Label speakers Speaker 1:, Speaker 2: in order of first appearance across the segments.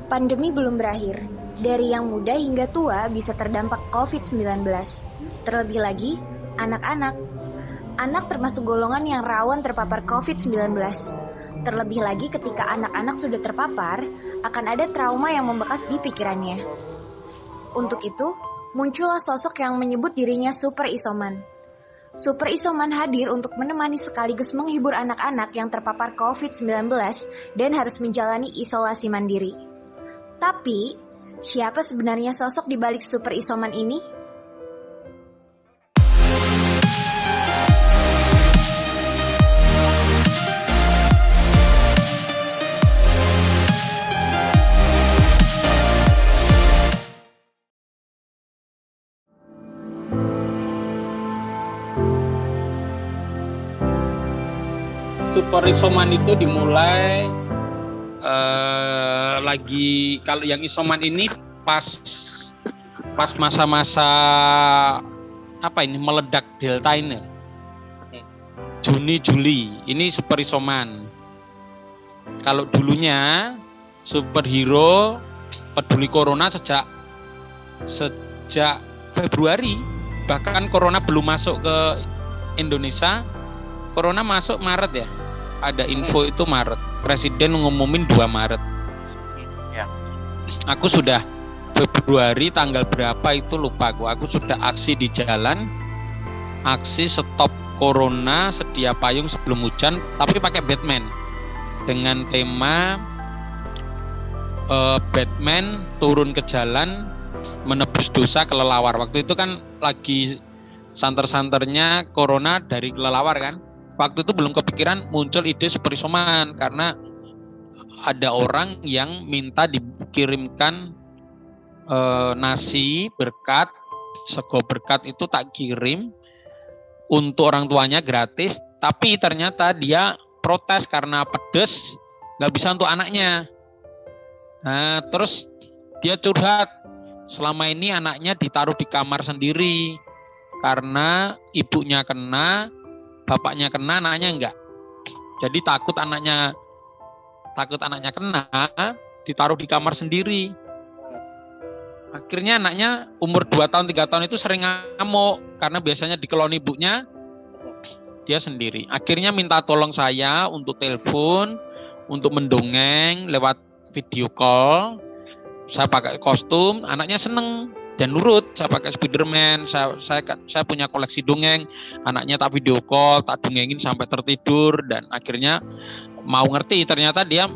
Speaker 1: Pandemi belum berakhir. Dari yang muda hingga tua bisa terdampak COVID-19. Terlebih lagi, anak-anak. Anak termasuk golongan yang rawan terpapar COVID-19. Terlebih lagi ketika anak-anak sudah terpapar, akan ada trauma yang membekas di pikirannya. Untuk itu, muncullah sosok yang menyebut dirinya Super Isoman. Super Isoman hadir untuk menemani sekaligus menghibur anak-anak yang terpapar COVID-19 dan harus menjalani isolasi mandiri. Tapi, siapa sebenarnya sosok di balik Super Isoman ini?
Speaker 2: Super Isoman itu dimulai lagi kalau yang isoman ini pas masa-masa meledak Delta ini, Juni Juli ini super isoman. Kalau dulunya superhero peduli corona sejak Februari, bahkan corona belum masuk ke Indonesia. Corona masuk Maret ya. Ada info itu Maret. Presiden ngumumin 2 Maret.
Speaker 3: Ya.
Speaker 2: Aku sudah Februari tanggal berapa itu lupa aku. Aku sudah aksi di jalan. Aksi stop corona, sedia payung sebelum hujan, tapi pakai Batman. Dengan tema Batman turun ke jalan menebus dosa kelelawar. Waktu itu kan lagi santer-santernya corona dari kelelawar kan. Waktu itu belum kepikiran muncul ide Super Isoman karena ada orang yang minta dikirimkan nasi berkat, sego berkat itu tak kirim untuk orang tuanya gratis, tapi ternyata dia protes karena pedes, nggak bisa untuk anaknya. Nah, terus dia curhat, selama ini anaknya ditaruh di kamar sendiri karena ibunya kena, bapaknya kena, anaknya enggak. Jadi takut anaknya kena, ditaruh di kamar sendiri. Akhirnya anaknya umur 2 tahun, 3 tahun itu sering ngamuk karena biasanya dikeloni ibunya, dia sendiri. Akhirnya minta tolong saya untuk telepon, untuk mendongeng lewat video call. Saya pakai kostum, anaknya seneng dan nurut. Saya pakai Spiderman, saya punya koleksi dongeng, anaknya tak video call, tak dongengin sampai tertidur, dan akhirnya mau ngerti. Ternyata dia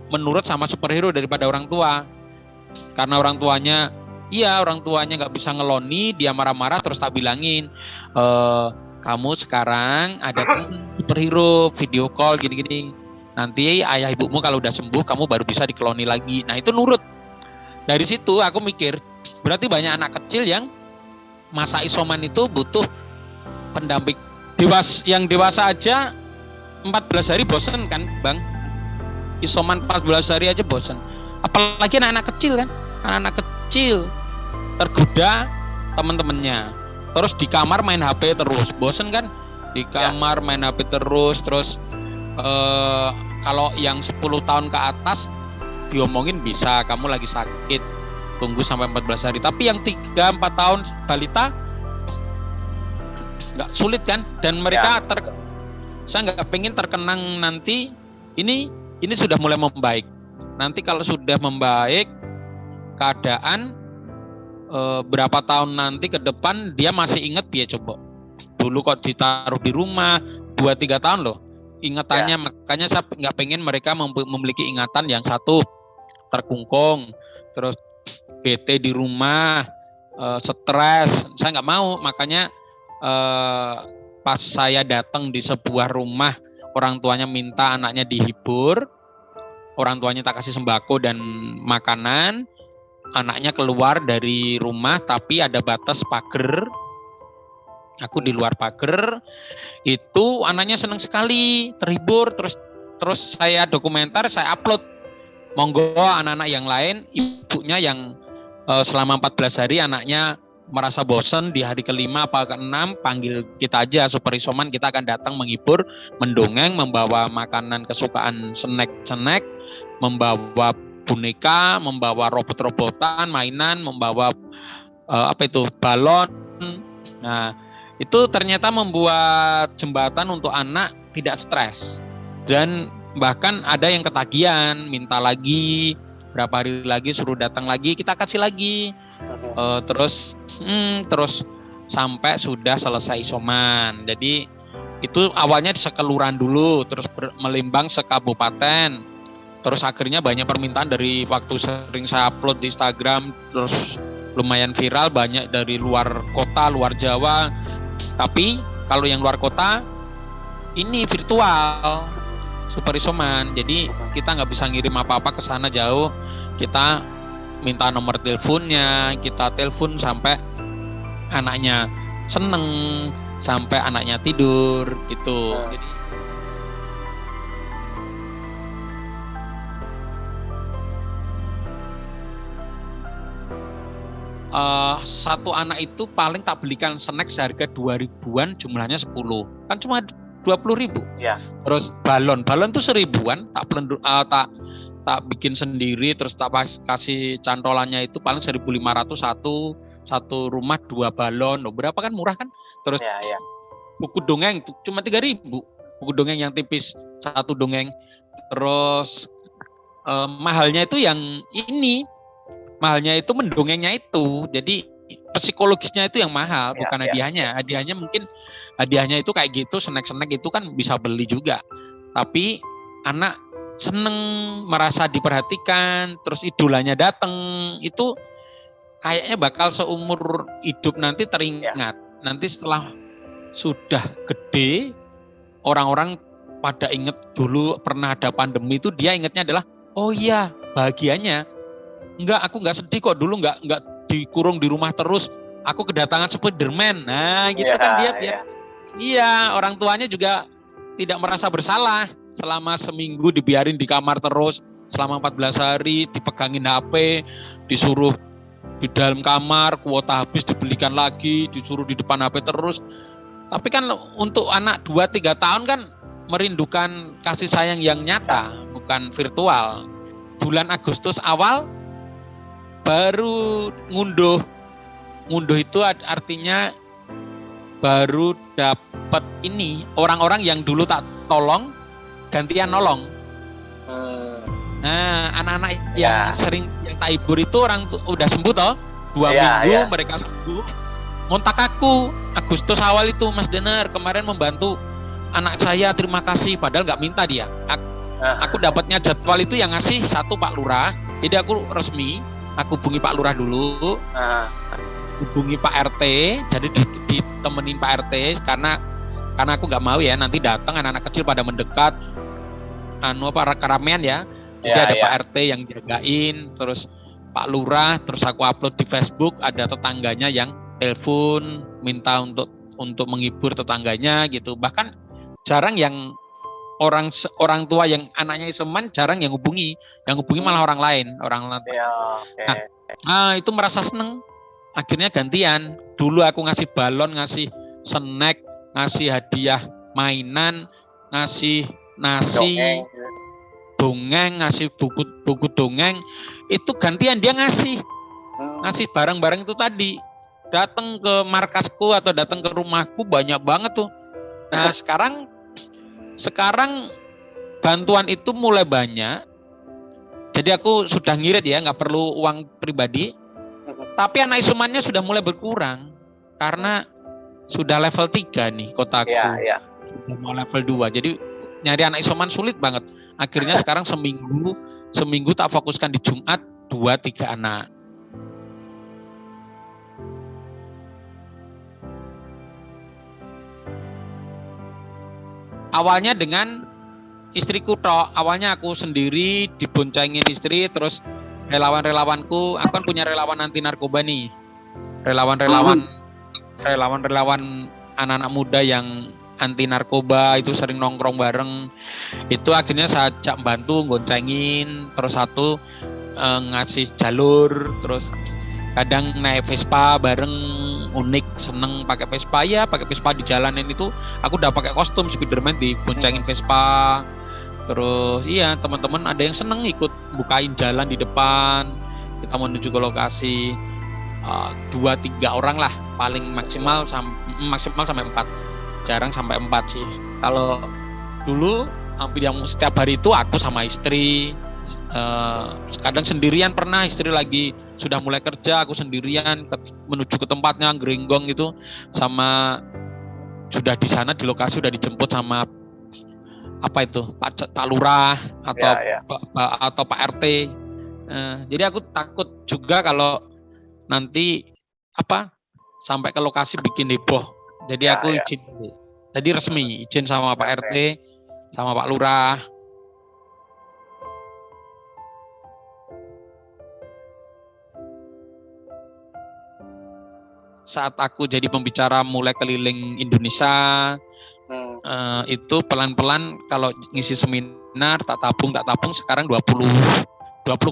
Speaker 2: menurut sama superhero daripada orang tua, karena orang tuanya nggak bisa ngeloni, dia marah-marah. Terus tak bilangin, kamu sekarang ada superhero video call gini-gini, nanti ayah ibumu kalau udah sembuh kamu baru bisa dikeloni lagi. Nah itu nurut. Dari situ aku mikir, berarti banyak anak kecil yang masa isoman itu butuh pendamping. Yang dewasa aja 14 hari bosen kan Bang? Isoman 14 hari aja bosen. Apalagi anak-anak kecil kan? Anak-anak kecil tergoda teman-temannya. Terus di kamar main HP terus. Bosen kan? Di kamar main HP terus. Kalau yang 10 tahun ke atas diomongin bisa, kamu lagi sakit, tunggu sampai 14 hari. Tapi yang 3-4 tahun balita nggak sulit kan? Dan mereka saya nggak pengen terkenang nanti. Ini sudah mulai membaik. Nanti kalau sudah membaik keadaan, berapa tahun nanti ke depan dia masih ingat dia coba. Dulu kok ditaruh di rumah 2-3 tahun loh ingatannya. Makanya saya nggak pengen mereka memiliki ingatan yang satu terkungkung, terus bete di rumah, stres. Saya nggak mau. Makanya pas saya datang di sebuah rumah, orang tuanya minta anaknya dihibur, orang tuanya tak kasih sembako dan makanan, anaknya keluar dari rumah tapi ada batas pagar. Aku di luar pagar, itu anaknya senang sekali, terhibur. Terus saya dokumenter, saya upload. Monggo anak-anak yang lain, ibunya yang selama 14 hari anaknya merasa bosan di hari ke-5 apa ke-6, panggil kita aja Super Isoman, kita akan datang menghibur, mendongeng, membawa makanan kesukaan snack, membawa boneka, membawa robot-robotan, mainan, membawa balon. Nah, itu ternyata membuat jembatan untuk anak tidak stres. Dan bahkan ada yang ketagihan, minta lagi, berapa hari lagi suruh datang lagi, kita kasih lagi. Terus sampai sudah selesai isoman. Jadi itu awalnya di sekelurahan dulu, terus melimbang sekabupaten. Terus akhirnya banyak permintaan dari waktu sering saya upload di Instagram, terus lumayan viral, banyak dari luar kota, luar Jawa. Tapi kalau yang luar kota ini virtual super isoman. Jadi kita nggak bisa ngirim apa-apa ke sana jauh. Kita minta nomor teleponnya, kita telepon sampai anaknya seneng, sampai anaknya tidur gitu. Jadi satu anak itu paling tak belikan snack seharga 2.000-an, jumlahnya 10. Kan cuma 20.000. Ya. Terus balon tuh 1.000-an, tak bikin sendiri, terus tak kasih cantolannya itu paling 1.500 satu rumah 2 balon. Berapa kan, murah kan? Terus buku dongeng cuma 3.000. Buku dongeng yang tipis, 1 dongeng. Terus mahalnya itu yang ini. Mahalnya itu mendongengnya itu. Jadi psikologisnya itu yang mahal, bukan hadiahnya. Hadiahnya itu kayak gitu, snack-snack itu kan bisa beli juga. Tapi anak seneng, merasa diperhatikan, terus idolanya datang, itu kayaknya bakal seumur hidup nanti teringat. Nanti setelah sudah gede, orang-orang pada inget dulu pernah ada pandemi itu, dia ingetnya adalah, oh iya, bahagianya. Aku nggak sedih kok, dulu nggak dikurung di rumah terus, aku kedatangan Spiderman. Nah gitu kan dia biar iya, orang tuanya juga tidak merasa bersalah selama seminggu dibiarin di kamar terus selama 14 hari, dipegangin HP, disuruh di dalam kamar, kuota habis dibelikan lagi, disuruh di depan HP terus. Tapi kan untuk anak 2-3 tahun kan merindukan kasih sayang yang nyata, bukan virtual. Bulan Agustus awal baru ngunduh itu artinya baru dapat ini, orang-orang yang dulu tak tolong gantian nolong. Nah, anak-anak yang sering yang tak hibur itu orang udah sembuh toh, 2 minggu mereka sembuh. Ngontak aku Agustus awal itu, Mas Dener kemarin membantu anak saya, terima kasih, padahal nggak minta dia. Aku dapatnya jadwal itu yang ngasih satu Pak Lurah, jadi aku resmi. Aku hubungi Pak Lurah dulu, hubungi Pak RT, jadi ditemenin Pak RT karena aku nggak mau ya nanti datang anak-anak kecil pada mendekat, keramaian ya. Jadi ada Pak RT yang jagain, terus Pak Lurah, terus aku upload di Facebook, ada tetangganya yang telepon minta untuk menghibur tetangganya gitu. Bahkan jarang yang orang tua yang anaknya isoman, jarang yang hubungi malah orang lain. Nah, itu merasa seneng. Akhirnya gantian. Dulu aku ngasih balon, ngasih snack, ngasih hadiah mainan, ngasih nasi, dongeng, ngasih buku dongeng. Itu gantian dia ngasih barang-barang itu tadi. Datang ke markasku atau datang ke rumahku banyak banget tuh. Nah, sekarang bantuan itu mulai banyak. Jadi aku sudah ngirit ya, nggak perlu uang pribadi. Tapi anak isomannya sudah mulai berkurang karena sudah level 3 nih kotaku. Sudah mau level 2. Jadi nyari anak isoman sulit banget. Akhirnya sekarang seminggu tak fokuskan di Jumat 2-3 anak. Awalnya dengan istriku tok. Awalnya aku sendiri diboncengin istri, terus relawan-relawanku. Aku kan punya relawan anti narkoba nih. Relawan anak-anak muda yang anti narkoba itu sering nongkrong bareng. Itu akhirnya saya ajak bantu goncengin, terus satu ngasih jalur, terus kadang naik Vespa bareng, unik, seneng pakai Vespa di jalanan itu. Aku udah pakai kostum Spiderman, diboncengin Vespa. Terus iya teman-teman ada yang seneng ikut bukain jalan di depan, kita menuju ke lokasi. 2-3 orang lah paling maksimal sampai 4, jarang sampai 4 sih. Kalau dulu hampir yang setiap hari itu aku sama istri, kadang sendirian, pernah istri lagi sudah mulai kerja, aku sendirian menuju ke tempatnya geringgong gitu, sama sudah di sana di lokasi sudah dijemput sama apa itu Pak Lurah atau atau Pak RT. Jadi aku takut juga kalau nanti sampai ke lokasi bikin heboh. Jadi aku izin. Jadi resmi izin sama Pak RT, sama Pak Lurah. Saat aku jadi pembicara mulai keliling Indonesia, itu pelan-pelan kalau ngisi seminar tak tabung sekarang 20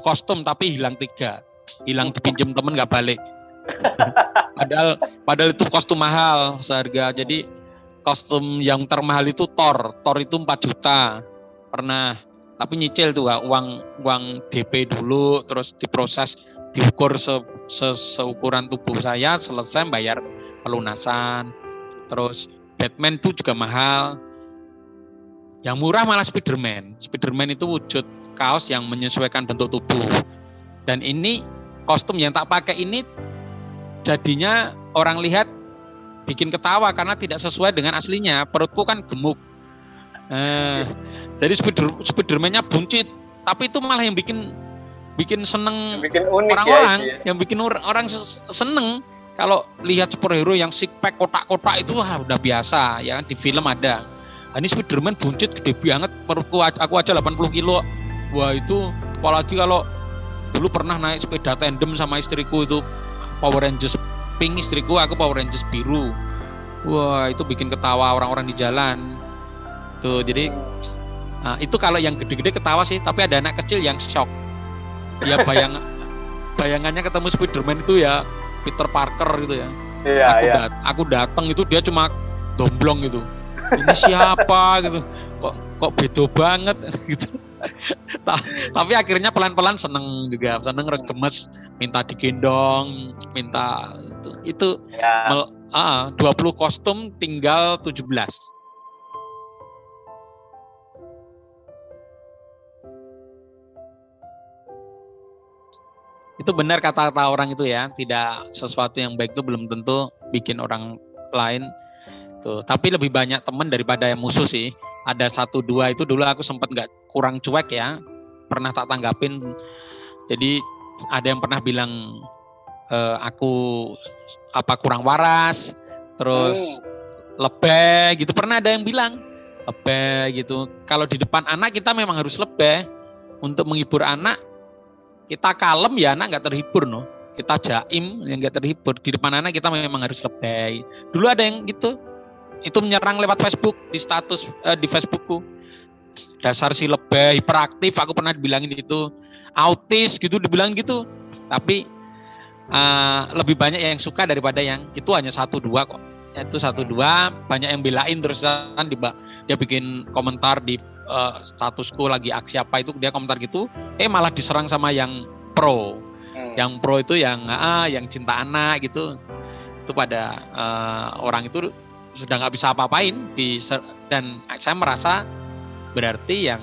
Speaker 2: kostum tapi hilang 3. Hilang dipinjem temen nggak balik. padahal itu kostum mahal seharga. Jadi kostum yang termahal itu Thor itu 4 juta pernah, tapi nyicil tuh uang DP dulu, terus diproses, diukur seukuran tubuh saya, selesai bayar pelunasan. Terus Batman itu juga mahal. Yang murah malah Spiderman itu wujud kaos yang menyesuaikan bentuk tubuh. Dan ini kostum yang tak pakai ini jadinya orang lihat bikin ketawa karena tidak sesuai dengan aslinya. Perutku kan gemuk. Jadi Spiderman-nya buncit, tapi itu malah yang bikin seneng orang-orang, yang bikin orang seneng kalau lihat superhero yang six pack kotak-kotak itu udah biasa ya kan, di film ada. Ini Spiderman buncit gede banget, perutku aku aja 80 kilo. Wah itu apalagi kalau dulu pernah naik sepeda tandem sama istriku itu Power Rangers pink istriku, aku Power Rangers biru. Wah itu bikin ketawa orang-orang di jalan tuh. Jadi itu kalau yang gede-gede ketawa sih, tapi ada anak kecil yang shock. Dia bayangannya ketemu Spiderman itu ya Peter Parker gitu ya. Aku datang itu dia cuma domblong gitu. Ini siapa gitu. Kok beda banget gitu. Tapi akhirnya pelan-pelan seneng harus gemes, minta digendong, minta itu 20 kostum tinggal 17. Itu benar kata-kata orang itu ya, tidak sesuatu yang baik itu belum tentu bikin orang lain tuh. Tapi lebih banyak teman daripada yang musuh sih. Ada 1-2 itu dulu aku sempat kurang cuek ya, pernah tak tanggapin. Jadi ada yang pernah bilang aku kurang waras, terus lebeh gitu. Pernah ada yang bilang lebeh gitu. Kalau di depan anak kita memang harus lebeh. Untuk menghibur anak kita kalem ya, anak nggak terhibur kita jaim yang nggak terhibur. Di depan anak kita memang harus lebih. Dulu ada yang gitu, itu menyerang lewat Facebook, di status di Facebookku, dasar si lebih hiperaktif, aku pernah dibilangin itu autis gitu, dibilang gitu. Tapi lebih banyak yang suka daripada yang itu, hanya 1-2 kok. Itu 1-2 banyak yang belain, terus kan dia bikin komentar di statusku lagi aksi apa itu, dia komentar gitu, malah diserang sama yang pro. Yang pro itu yang cinta anak gitu. Itu pada orang itu sudah nggak bisa apa-apain dan saya merasa berarti yang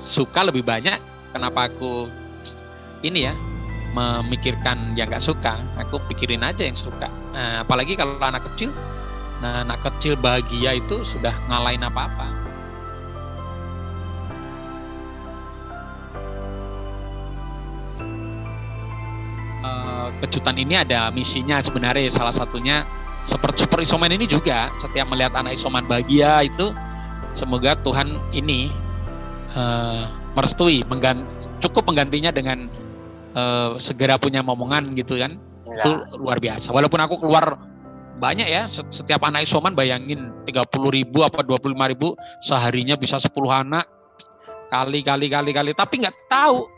Speaker 2: suka lebih banyak. Kenapa aku ini ya memikirkan yang nggak suka, aku pikirin aja yang suka. Apalagi kalau anak kecil. Nah, anak kecil bahagia itu sudah ngalahin apa-apa. Kejutan ini ada misinya sebenarnya, salah satunya seperti Super Isoman ini juga. Setiap melihat anak isoman bahagia itu, semoga Tuhan ini merestui, cukup menggantinya dengan segera punya momongan gitu kan. Ya. Itu luar biasa. Walaupun aku keluar banyak ya, setiap anak isoman bayangin 30.000 apa 25.000 seharinya bisa 10 anak kali, tapi nggak tahu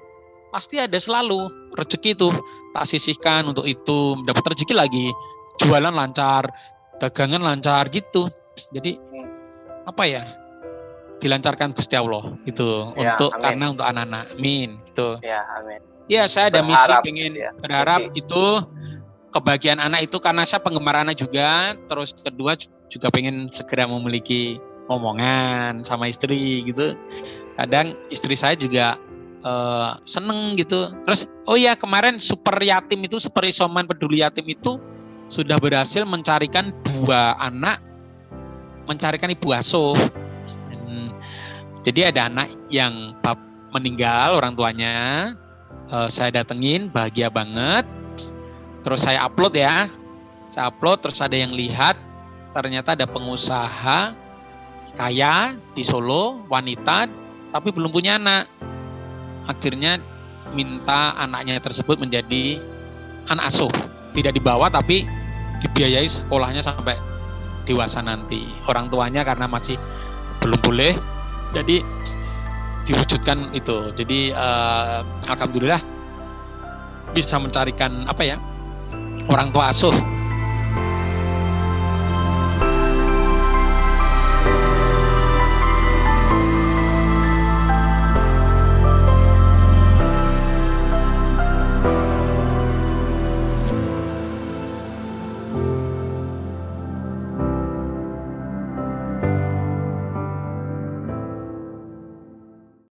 Speaker 2: pasti ada selalu rezeki itu tak sisihkan untuk itu, dapat rezeki lagi, jualan lancar, dagangan lancar gitu. Jadi apa ya, dilancarkan Gusti Allah gitu
Speaker 3: Ya,
Speaker 2: untuk
Speaker 3: amin.
Speaker 2: karena untuk anak-anak. Amin gitu.
Speaker 3: Ya, amin.
Speaker 2: Ya, saya ada
Speaker 3: Berharap,
Speaker 2: misi pengen
Speaker 3: ya.
Speaker 2: berharap
Speaker 3: Misi.
Speaker 2: itu kebahagiaan anak itu karena saya penggemar anak juga, terus kedua juga pengen segera memiliki omongan sama istri gitu. Kadang istri saya juga seneng gitu. Terus oh ya kemarin super yatim itu, super isoman peduli yatim itu sudah berhasil mencarikan 2 anak, mencarikan ibu asuh. Jadi ada anak yang meninggal orang tuanya, saya datengin bahagia banget. Terus saya upload ya, terus ada yang lihat, ternyata ada pengusaha kaya di Solo, wanita, tapi belum punya anak. Akhirnya minta anaknya tersebut menjadi anak asuh, tidak dibawa tapi dibiayai sekolahnya sampai dewasa nanti. Orang tuanya karena masih belum boleh, jadi diwujudkan itu. Jadi alhamdulillah bisa mencarikan orang tua asuh